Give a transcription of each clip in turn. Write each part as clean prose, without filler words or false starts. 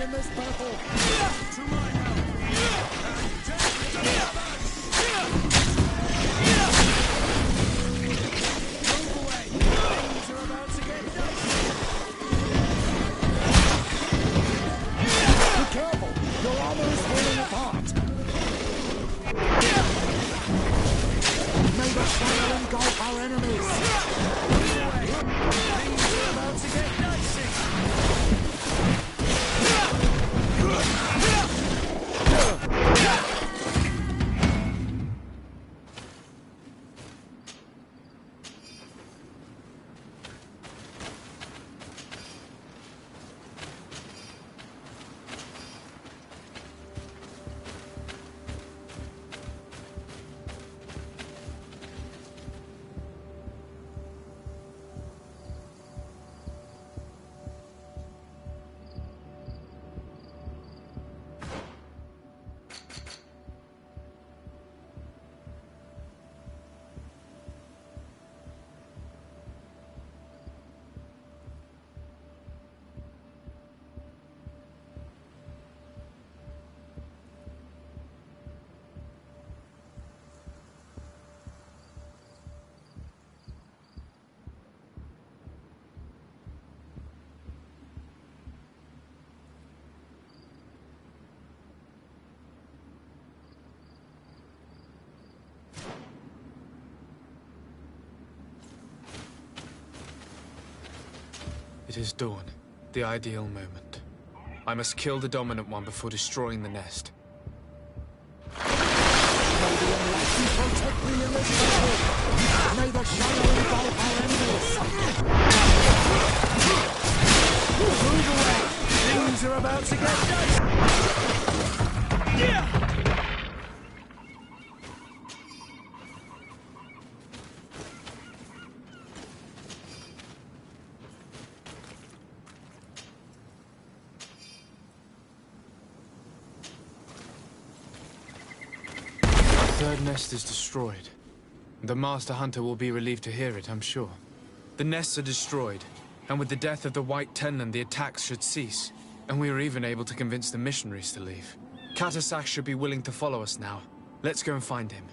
in this battle. To my help. Move away. Things are about to get dicey. Be careful! Your armor is falling apart! May the fire engulf our enemies! Move away. Things are about to get dicey. It is dawn, the ideal moment. I must kill the dominant one before destroying the nest. May the enlightened protect me in this battle! May the shadow engulf our enemies! Move away. Things are about to get dicey. Yeah. The third nest is destroyed. The Master Hunter will be relieved to hear it, I'm sure. The nests are destroyed, and with the death of the White Tenland, the attacks should cease. And we are even able to convince the missionaries to leave. Katasak should be willing to follow us now. Let's go and find him.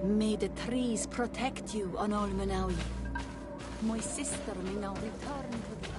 May the trees protect you on Olmenawi. My sister may now return to the earth.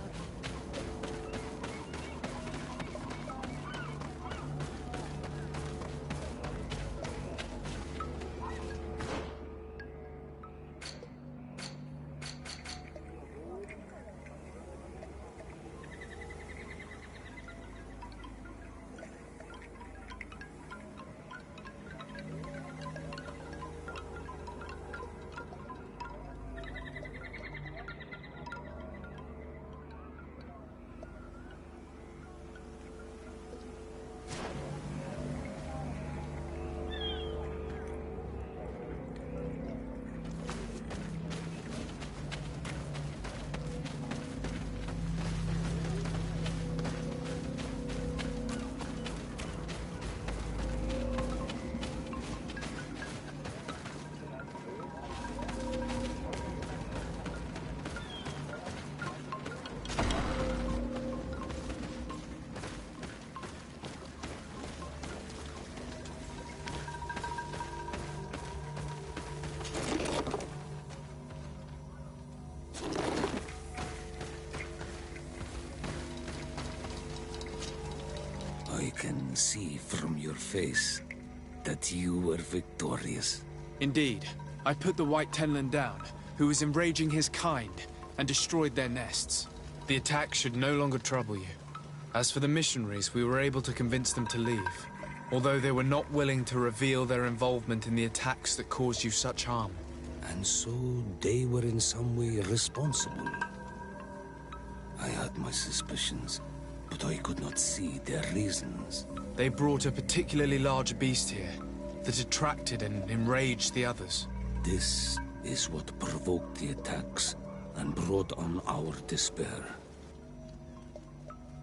see from your face that you were victorious. Indeed. I put the White Tenland down, who was enraging his kind, and destroyed their nests. The attack should no longer trouble you. As for the missionaries, we were able to convince them to leave, although they were not willing to reveal their involvement in the attacks that caused you such harm. And so they were in some way responsible. I had my suspicions, but I could not see their reasons. They brought a particularly large beast here that attracted and enraged the others. This is what provoked the attacks and brought on our despair.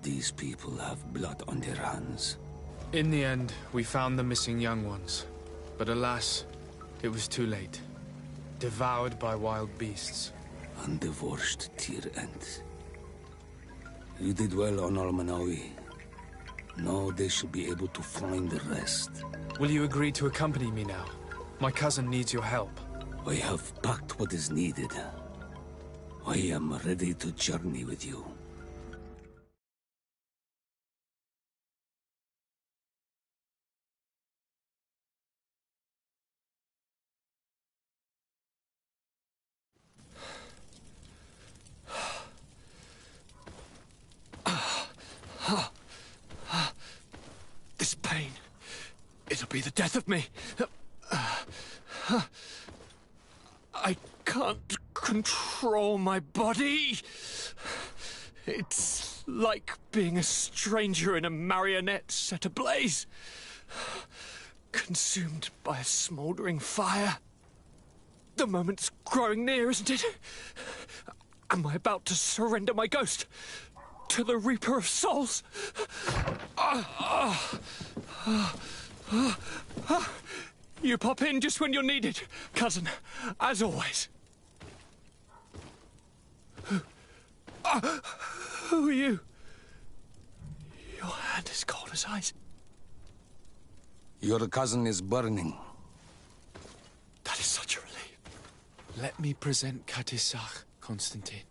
These people have blood on their hands. In the end, we found the missing young ones. But alas, it was too late. Devoured by wild beasts. Undivorced tier end. You did well on Almanawi. Now they should be able to find the rest. Will you agree to accompany me now? My cousin needs your help. I have packed what is needed. I am ready to journey with you. This pain, it'll be the death of me. I can't control my body. It's like being a stranger in a marionette set ablaze, consumed by a smouldering fire. The moment's growing near, isn't it? Am I about to surrender my ghost to the Reaper of Souls? You pop in just when you're needed, cousin, as always. Who are you? Your hand is cold as ice. Your cousin is burning. That is such a relief. Let me present Katisach, Constantine.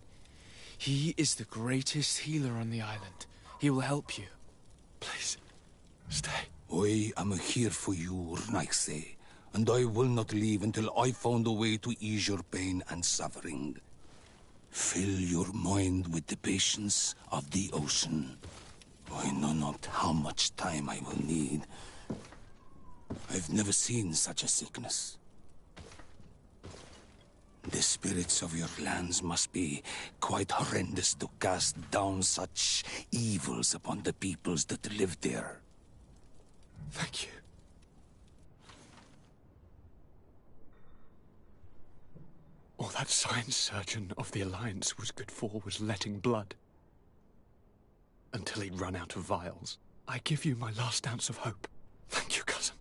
He is the greatest healer on the island. He will help you. Please, stay. I am here for you, Rnaise, and I will not leave until I found a way to ease your pain and suffering. Fill your mind with the patience of the ocean. I know not how much time I will need. I've never seen such a sickness. The spirits of your lands must be quite horrendous to cast down such evils upon the peoples that live there. Thank you. All that science surgeon of the Alliance was good for was letting blood. Until he'd run out of vials. I give you my last ounce of hope. Thank you, cousin.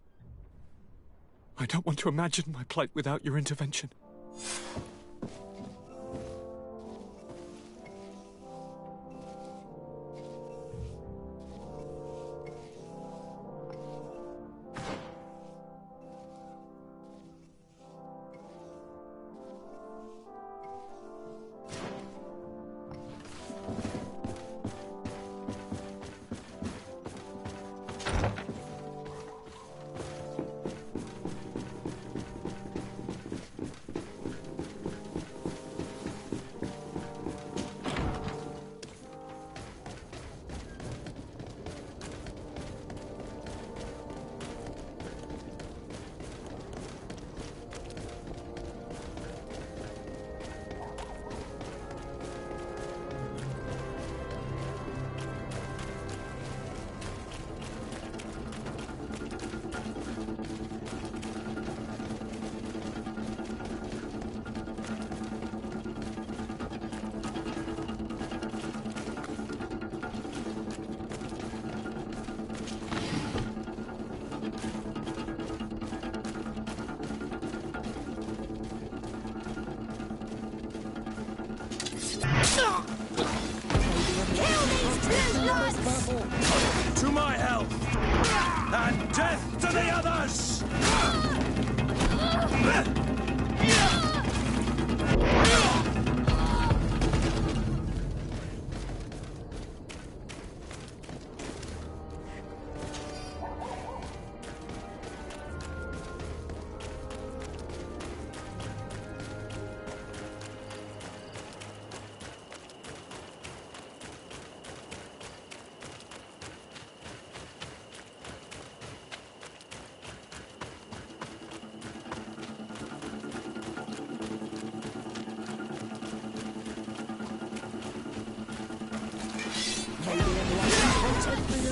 I don't want to imagine my plight without your intervention. To my help! And death to the others!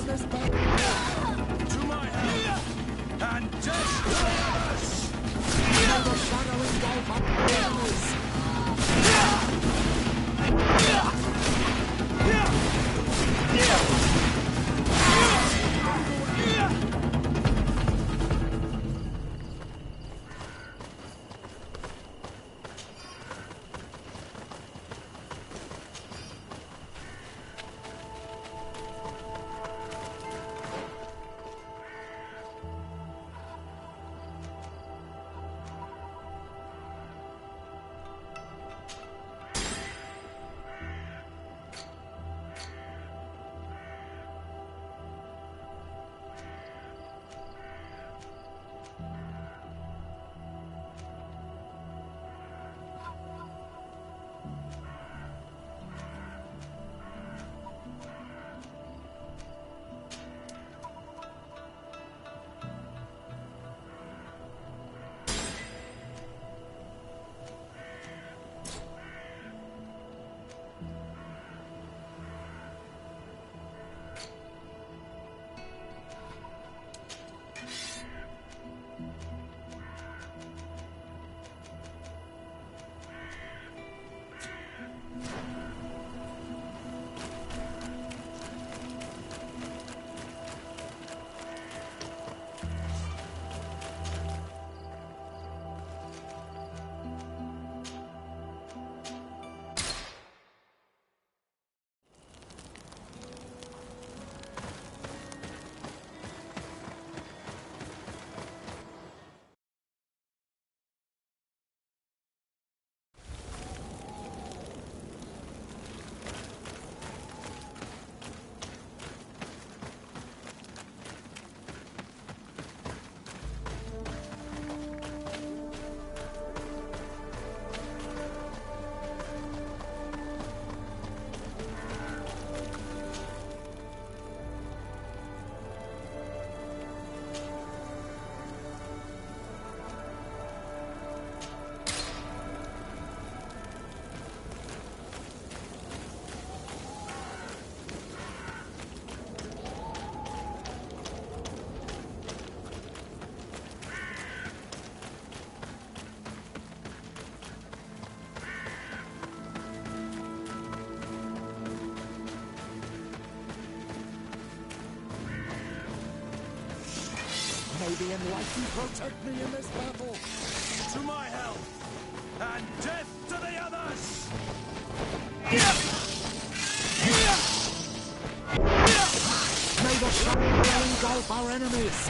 this battle. To my help! And death to the others! May the shadow engulf our enemies. May the enlightened protect me in this battle. To my help! And death to the others! May the shadow engulf our enemies.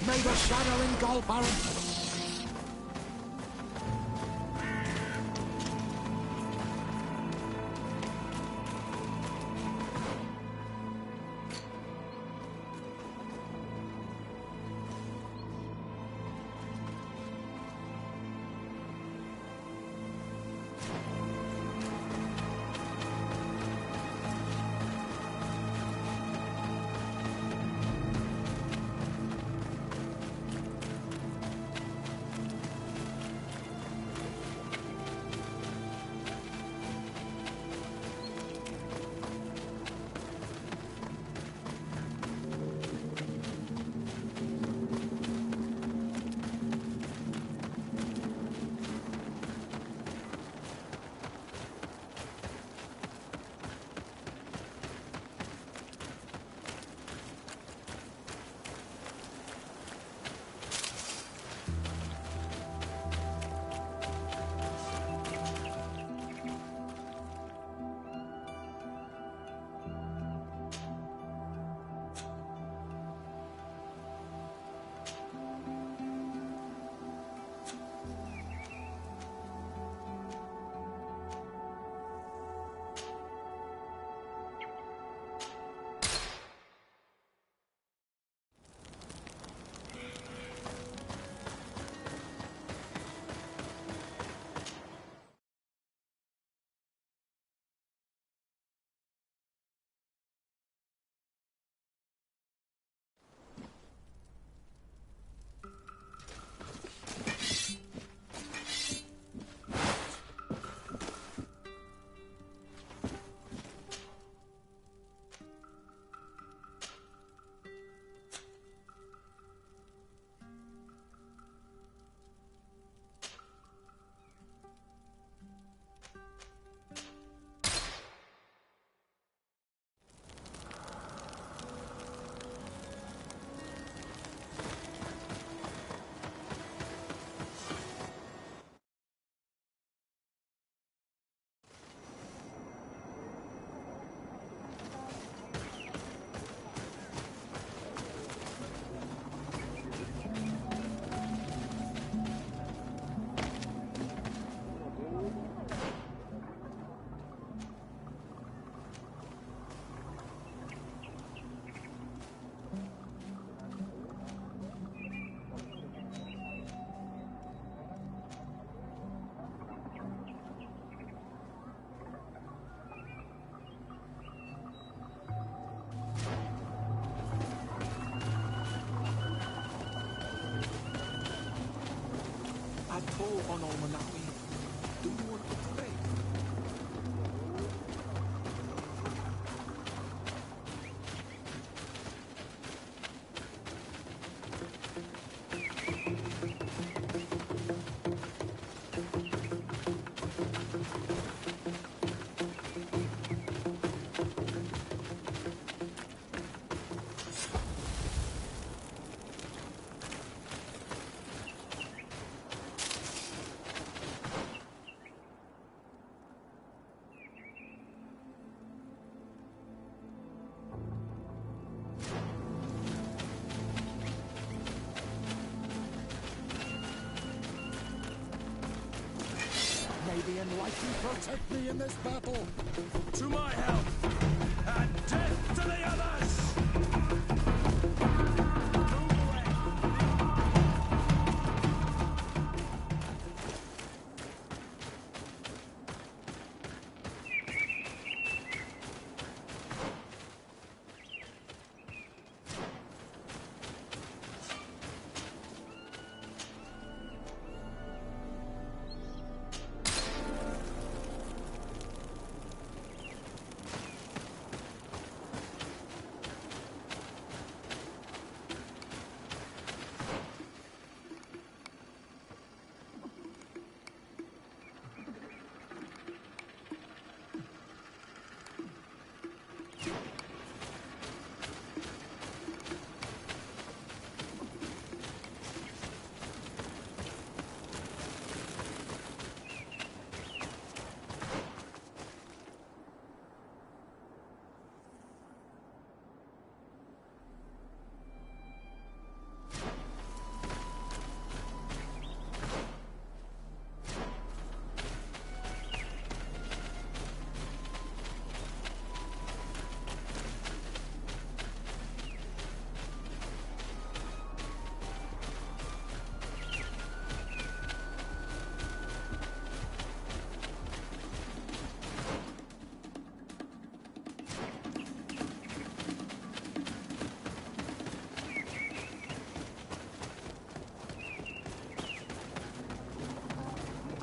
May the shadow engulf our enemies. on Almanawi. Do you want to trade? May the enlightened protect me in this battle. To my help! And death to the others! Move away!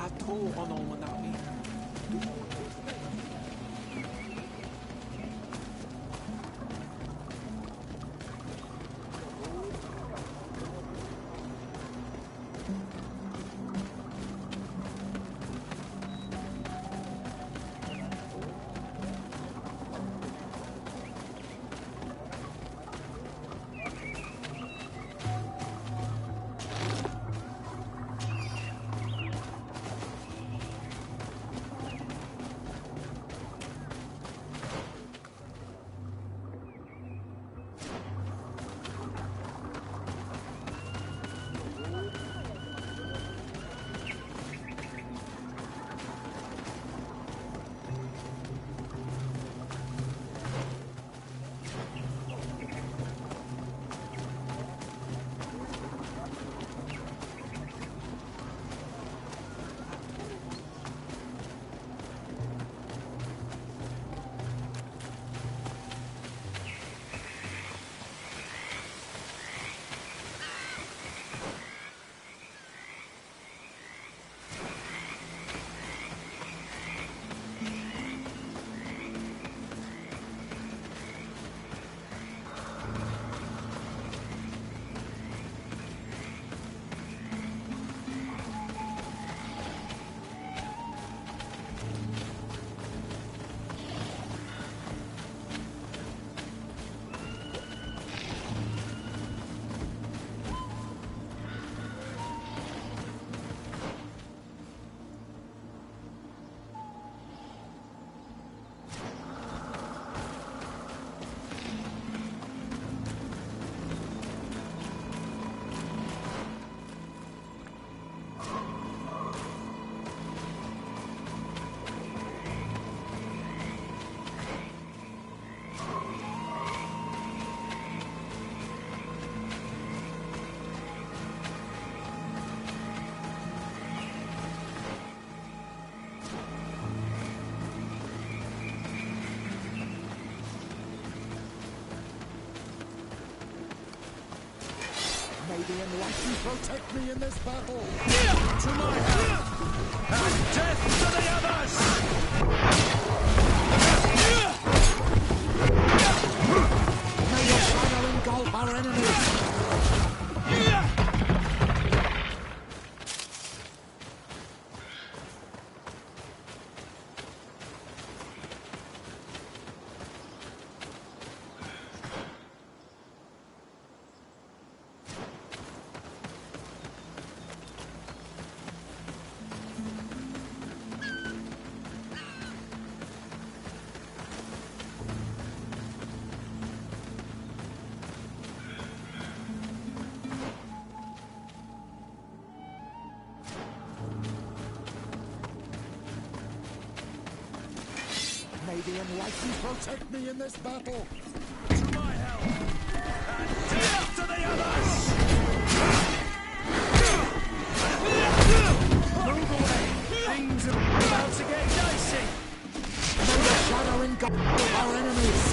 At all on Almanawi. Do you want to trade? May the enlightened protect me in this battle. To my help! And death to the others! May your shadow engulf our enemies. May the enlightened protect me in this battle. To my help! And death to the others! Move away! Things are about to get dicey! May the shadow engulf our enemies.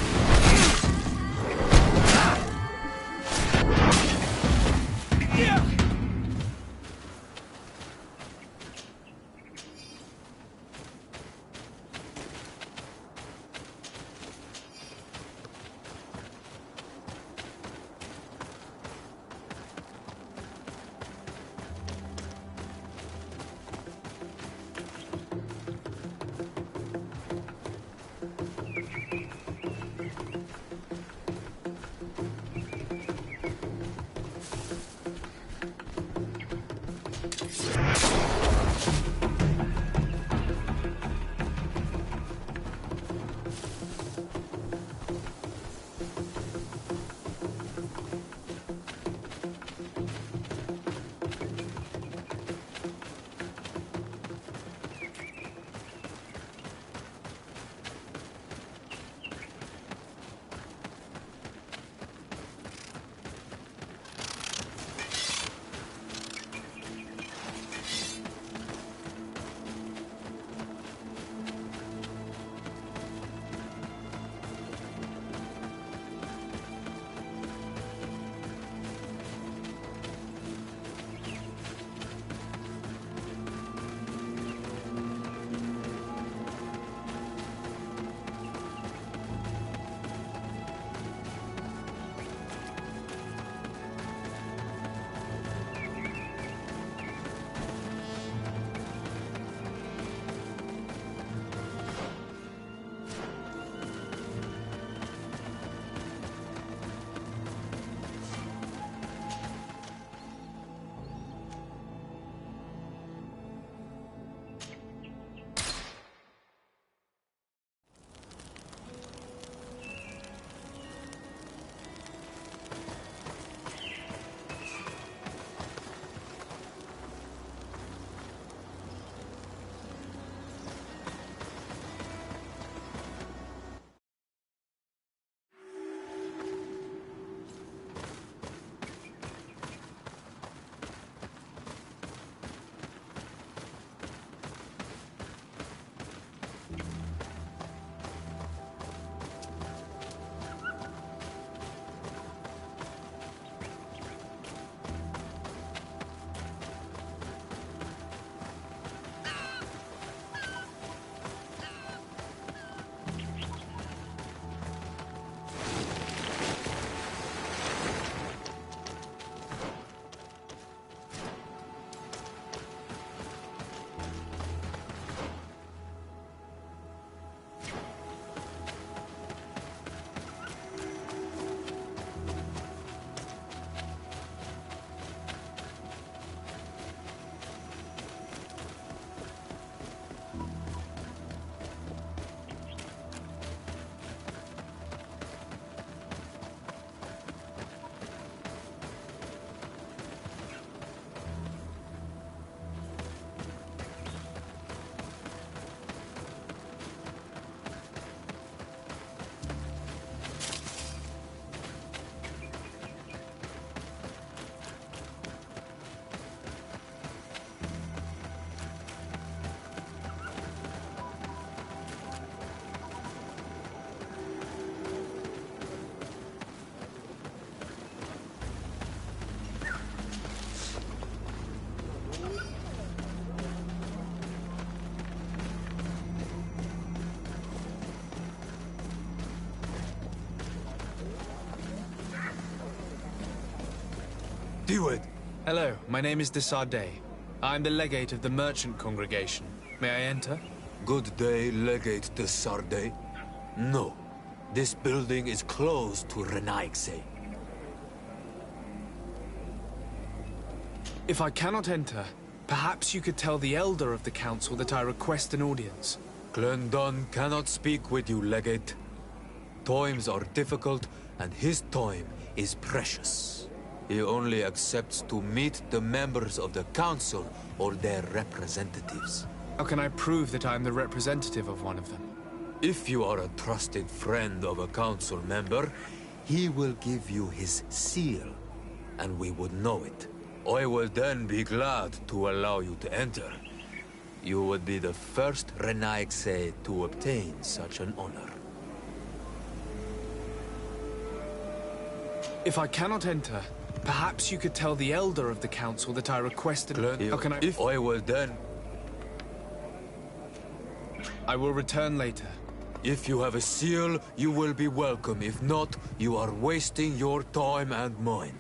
Diwed. Hello, my name is de Sardet. I'm the legate of the merchant congregation. May I enter? Good day, Legate de Sardet. No. This building is closed to Renaigse. If I cannot enter, perhaps you could tell the elder of the council that I request an audience. Glendon cannot speak with you, Legate. Times are difficult, and his time is precious. He only accepts to meet the members of the council or their representatives. How can I prove that I'm the representative of one of them? If you are a trusted friend of a council member, he will give you his seal, and we would know it. I will then be glad to allow you to enter. You would be the first Renaigse to obtain such an honor. If I cannot enter, perhaps you could tell the elder of the council that I requested... How can I... If I will then... I will return later. If you have a seal, you will be welcome. If not, you are wasting your time and mine.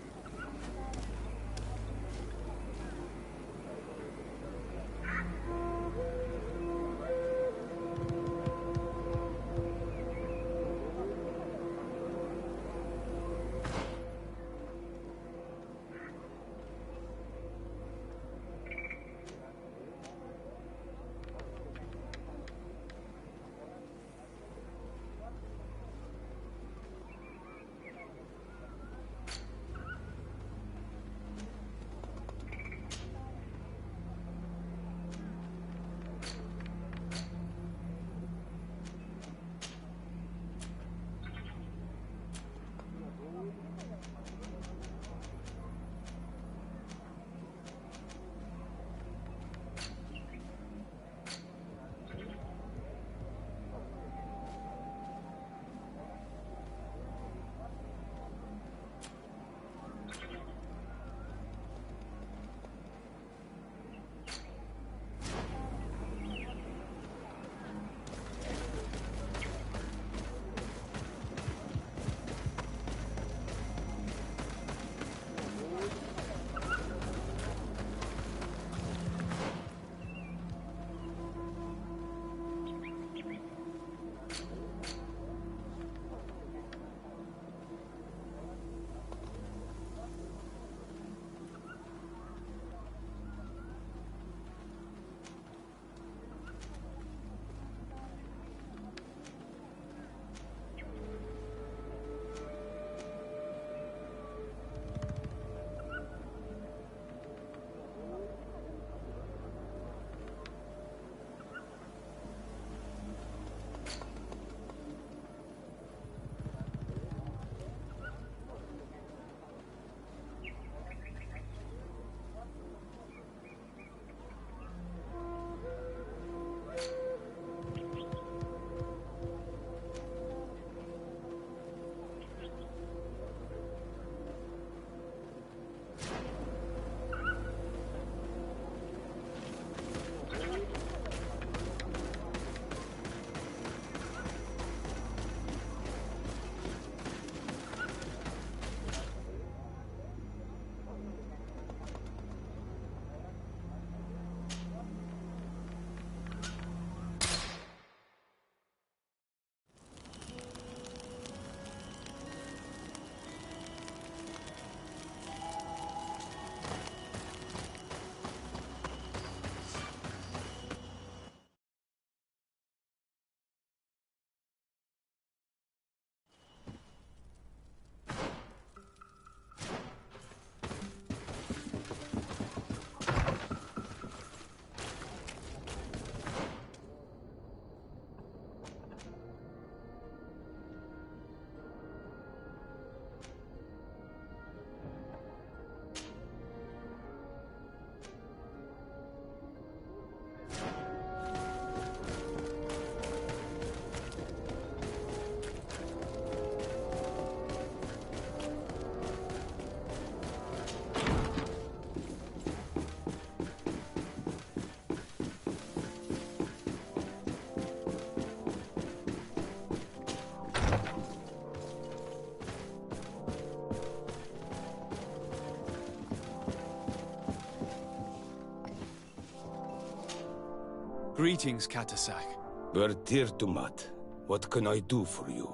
Greetings, Katasak. Bertirtumat, what can I do for you?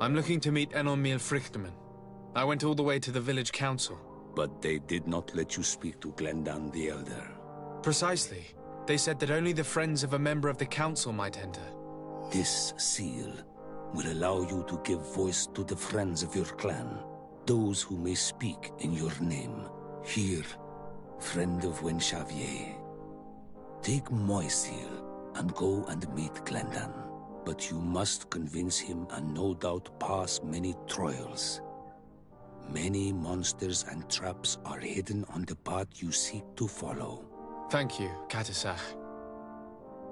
I'm looking to meet Enormil Frichterman. I went all the way to the village council. But they did not let you speak to Glendan the Elder. Precisely. They said that only the friends of a member of the council might enter. This seal will allow you to give voice to the friends of your clan, those who may speak in your name. Here, friend of Wenxavier. Take my seal and go and meet Glendan. But you must convince him and no doubt pass many trials. Many monsters and traps are hidden on the path you seek to follow. Thank you, Katasak.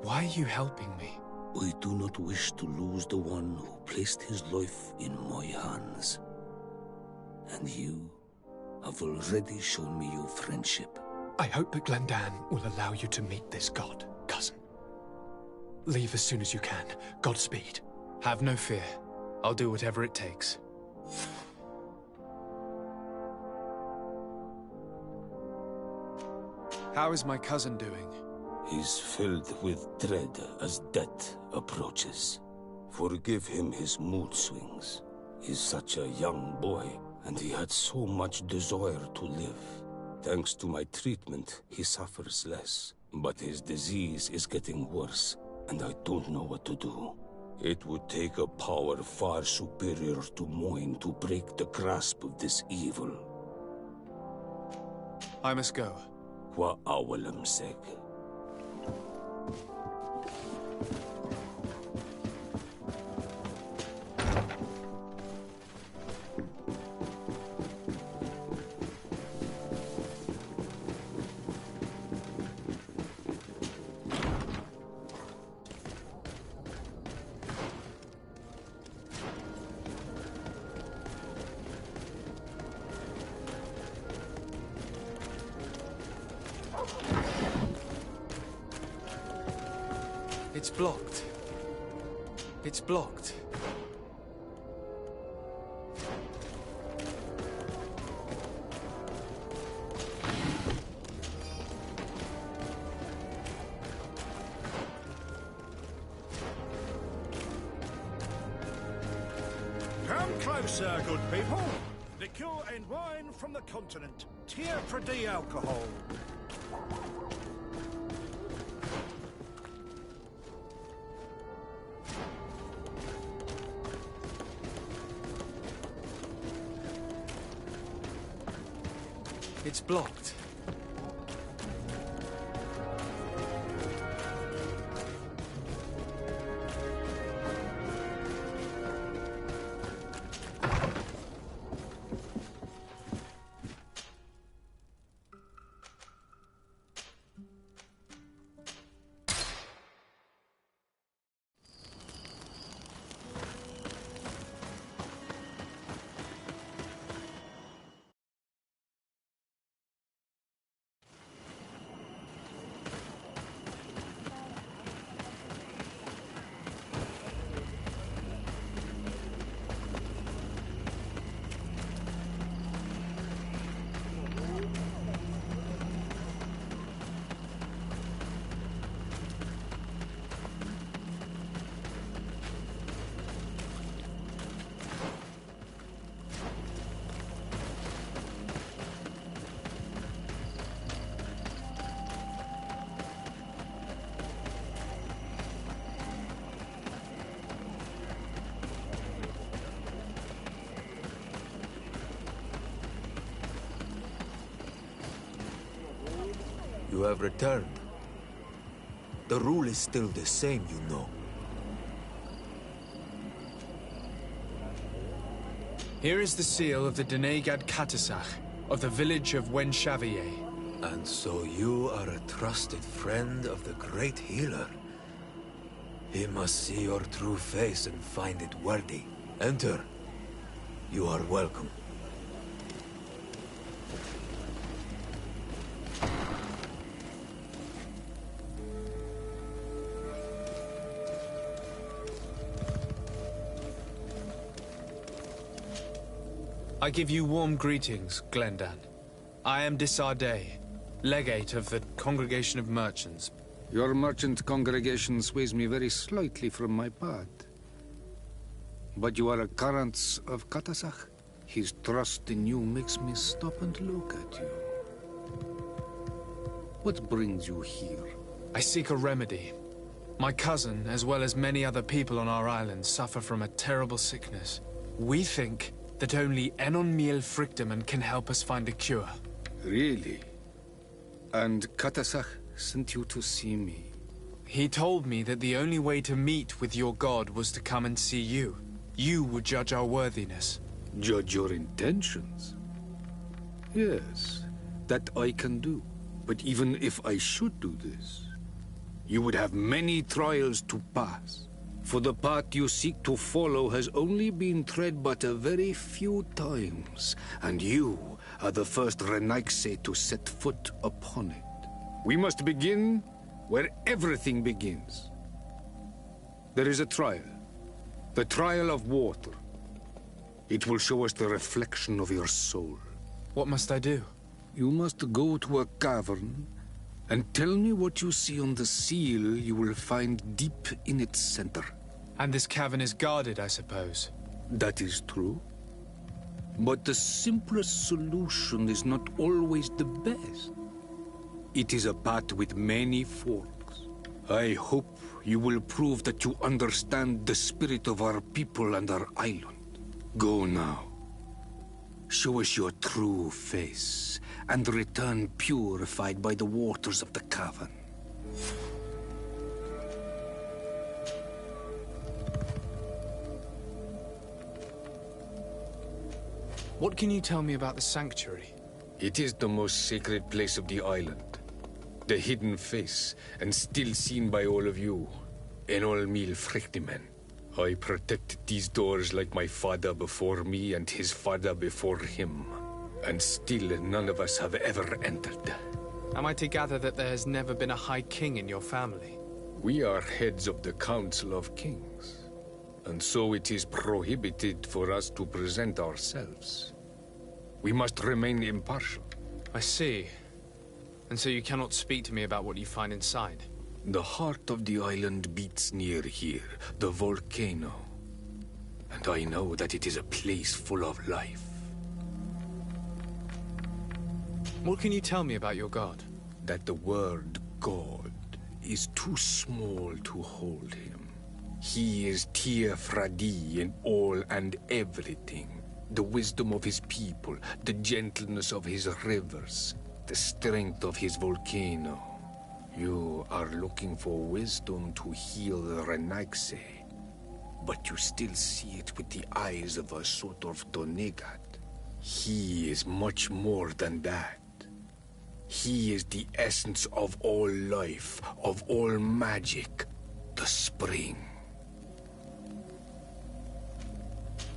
Why are you helping me? I do not wish to lose the one who placed his life in my hands. And you have already shown me your friendship. I hope that Glendan will allow you to meet this god, cousin. Leave as soon as you can. Godspeed. Have no fear. I'll do whatever it takes. How is my cousin doing? He's filled with dread as death approaches. Forgive him his mood swings. He's such a young boy, and he had so much desire to live. Thanks to my treatment, he suffers less. But his disease is getting worse, and I don't know what to do. It would take a power far superior to mine to break the grasp of this evil. I must go. Wa awalam seg. It's blocked. It's blocked. Come closer, good people. Liqueur and wine from the continent. Tier Pradi alcohol. It's blocked. You have returned. The rule is still the same, you know. Here is the seal of the Denegad Katasach of the village of Wenxavier. And so you are a trusted friend of the great healer. He must see your true face and find it worthy. Enter. You are welcome. I give you warm greetings, Glendan. I am Disarday, legate of the Congregation of Merchants. Your merchant congregation sways me very slightly from my path. But you are a current of Katasach. His trust in you makes me stop and look at you. What brings you here? I seek a remedy. My cousin, as well as many other people on our island, suffer from a terrible sickness. We think that only Enon Miel Frictamen can help us find a cure. Really? And Katasach sent you to see me? He told me that the only way to meet with your god was to come and see you. You would judge our worthiness. Judge your intentions? Yes, that I can do. But even if I should do this, you would have many trials to pass. For the path you seek to follow has only been tread but a very few times, and you are the first Renaigse to set foot upon it. We must begin where everything begins. There is a trial. The trial of water. It will show us the reflection of your soul. What must I do? You must go to a cavern and tell me what you see on the seal you will find deep in its center. And this cavern is guarded, I suppose. That is true. But the simplest solution is not always the best. It is a path with many forks. I hope you will prove that you understand the spirit of our people and our island. Go now. Show us your true face, and return purified by the waters of the cavern. What can you tell me about the sanctuary? It is the most sacred place of the island. The hidden face, and still seen by all of you. Enol Mil Frechtimen. I protected these doors like my father before me and his father before him. And still none of us have ever entered. Am I to gather that there has never been a High King in your family? We are heads of the Council of Kings. And so it is prohibited for us to present ourselves. We must remain impartial. I see. And so you cannot speak to me about what you find inside? The heart of the island beats near here, the volcano. And I know that it is a place full of life. What can you tell me about your god? That the word God is too small to hold him. He is Tir Fradi in all and everything. The wisdom of his people, the gentleness of his rivers, the strength of his volcano. You are looking for wisdom to heal the Renaigse, but you still see it with the eyes of a sort of Donegat. He is much more than that. He is the essence of all life, of all magic, the spring.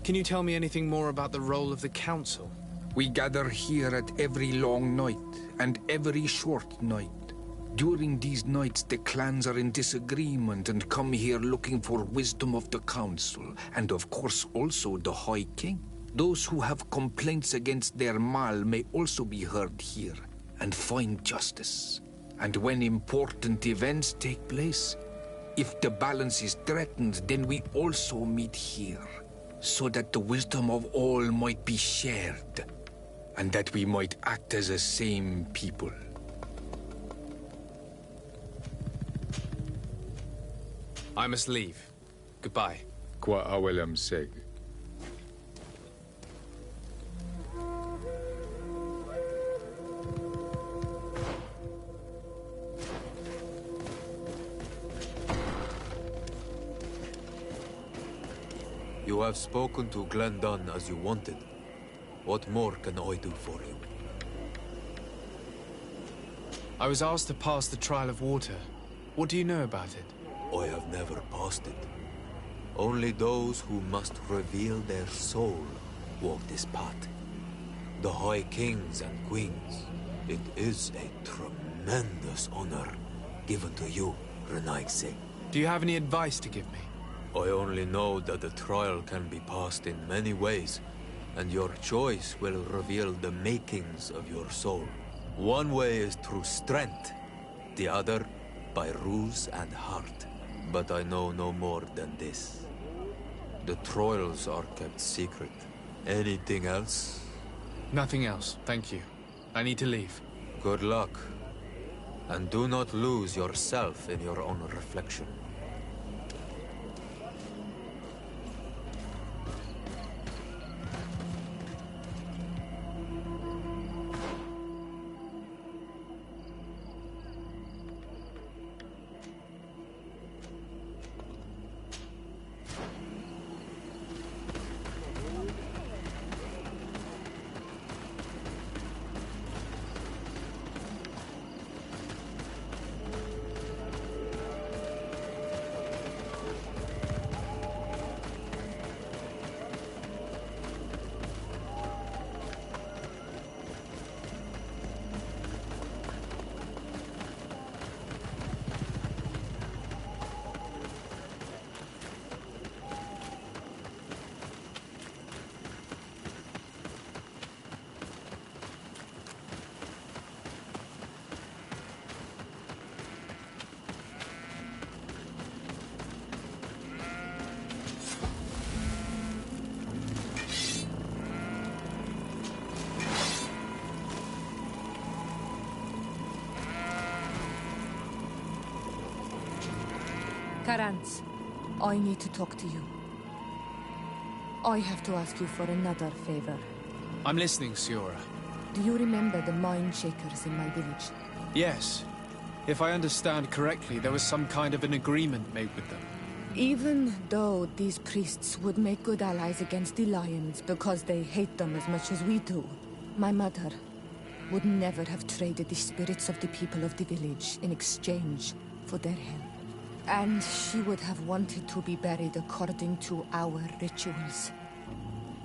Can you tell me anything more about the role of the Council? We gather here at every long night and every short night. During these nights, the clans are in disagreement and come here looking for wisdom of the Council, and of course also the High King. Those who have complaints against their Mal may also be heard here, and find justice. And when important events take place, if the balance is threatened, then we also meet here, so that the wisdom of all might be shared, and that we might act as a same people. I must leave. Goodbye. Qua awelam seg. You have spoken to Glendon as you wanted. What more can I do for you? I was asked to pass the trial of water. What do you know about it? I have never passed it. Only those who must reveal their soul walk this path. The High Kings and Queens. It is a tremendous honor given to you, Renaigse. Do you have any advice to give me? I only know that the trial can be passed in many ways, and your choice will reveal the makings of your soul. One way is through strength, the other by ruse and heart. But I know no more than this. The Troils are kept secret. Anything else? Nothing else, thank you. I need to leave. Good luck. And do not lose yourself in your own reflection. Karantz, I need to talk to you. I have to ask you for another favor. I'm listening, Siora. Do you remember the mine shakers in my village? Yes. If I understand correctly, there was some kind of an agreement made with them. Even though these priests would make good allies against the Lions because they hate them as much as we do, my mother would never have traded the spirits of the people of the village in exchange for their help. And she would have wanted to be buried according to our rituals.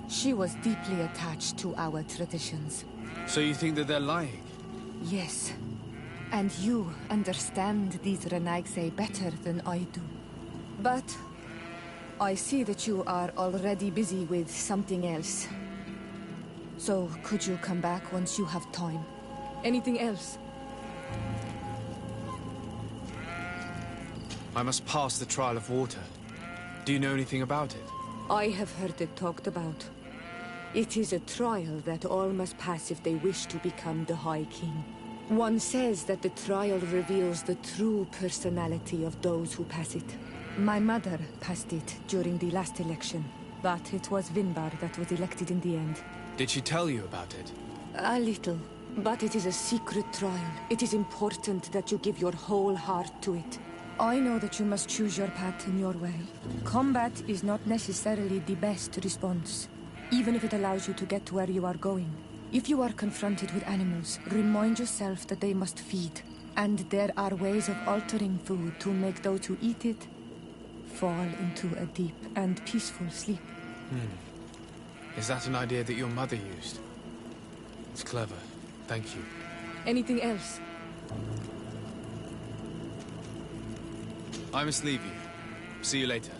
She was deeply attached to our traditions. So you think that they're lying? Yes. And you understand these Renaigse better than I do. But I see that you are already busy with something else. So could you come back once you have time? Anything else? I must pass the trial of water. Do you know anything about it? I have heard it talked about. It is a trial that all must pass if they wish to become the High King. One says that the trial reveals the true personality of those who pass it. My mother passed it during the last election, but it was Vinbar that was elected in the end. Did she tell you about it? A little, but it is a secret trial. It is important that you give your whole heart to it. I know that you must choose your path in your way. Combat is not necessarily the best response, even if it allows you to get to where you are going. If you are confronted with animals, remind yourself that they must feed, and there are ways of altering food to make those who eat it fall into a deep and peaceful sleep. Is that an idea that your mother used? It's clever. Thank you. Anything else? I must leave you. See you later.